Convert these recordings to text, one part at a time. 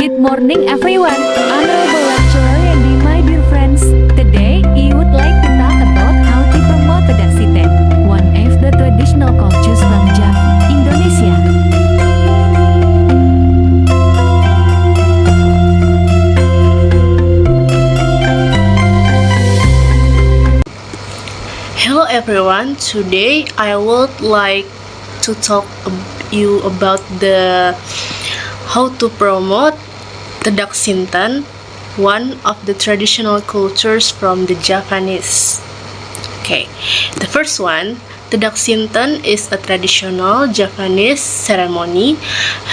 Good morning everyone, honorable lecturer and my dear friends. Today, I would like to talk about how to promote Pedaksiten, one of the traditional cultures from Java, Indonesia. Hello everyone, today I would like to talk you about the how to promote Pedaksiten, one of the traditional cultures from the Japanese. Okay, the first one, Pedaksiten is a traditional Japanese ceremony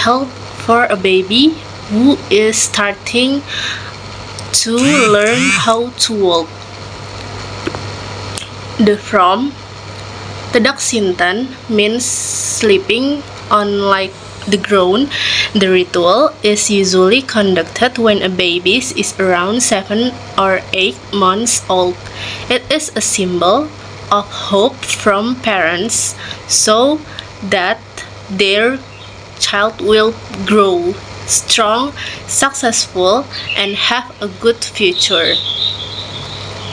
held for a baby who is starting to learn how to walk. The from Pedaksiten means sleeping on like the ground. The ritual is usually conducted when a baby is around 7 or 8 months old. It is a symbol of hope from parents so that their child will grow strong, successful, and have a good future.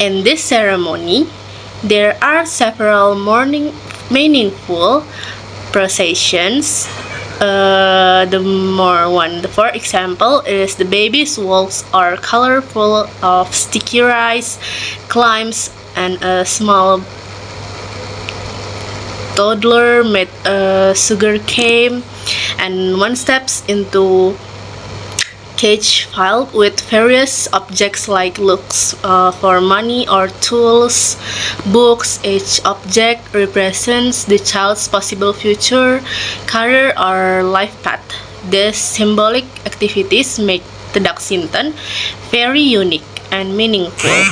In this ceremony, there are several meaningful processions. For example, is the baby's walks are colorful of sticky rice, climbs, and a small toddler made a sugar cane, and one steps into cage filled with various objects like looks for money or tools, books. Each object represents the child's possible future, career, or life path. These symbolic activities make Pedaksiten very unique and meaningful.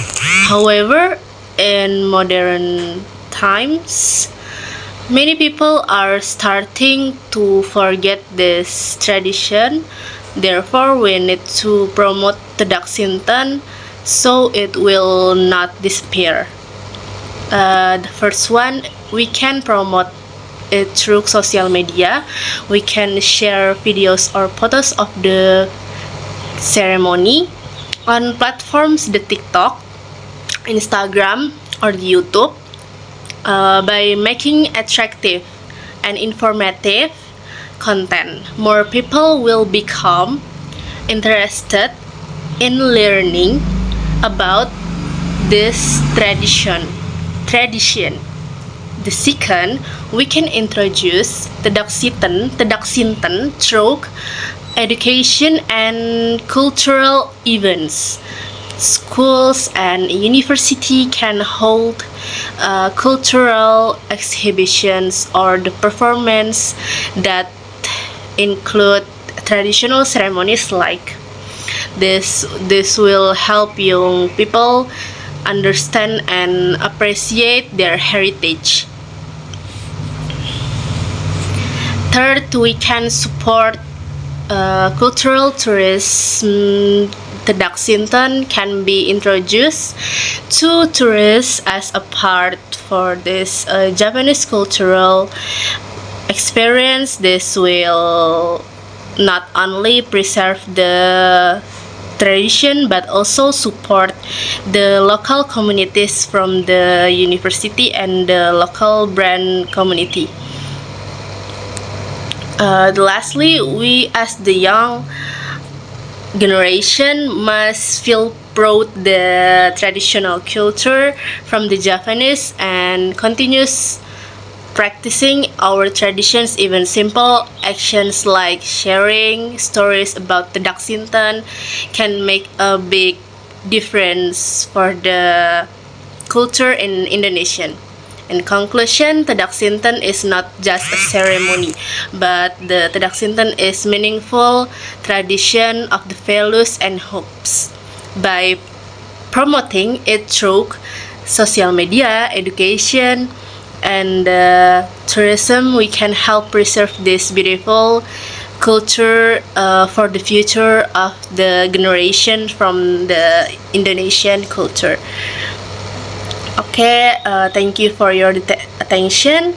However, in modern times, many people are starting to forget this tradition. Therefore, we need to promote Pedaksiten so it will not disappear. The first one, we can promote it through social media. We can share videos or photos of the ceremony on platforms the TikTok, Instagram, or the YouTube. By making attractive and informative content, more people will become interested in learning about this tradition. The second, we can introduce Pedaksiten through education and cultural events. Schools and university can hold cultural exhibitions or the performance that include traditional ceremonies like this. This will help young people understand and appreciate their heritage. Third, we can support cultural tourism. Pedaksiten can be introduced to tourists as a part for this Japanese cultural experience. This will not only preserve the tradition but also support the local communities from the university and the local brand community. Lastly, we as the young generation must feel proud the traditional culture from the Japanese and continues practicing our traditions. Even simple actions like sharing stories about Pedaksiten can make a big difference for the culture in Indonesian. In conclusion, Pedaksiten is not just a ceremony, but the Pedaksiten is meaningful tradition of the values and hopes. By promoting it through social media, education, and tourism, we can help preserve this beautiful culture for the future of the generation from the Indonesian culture. Okay, thank you for your attention.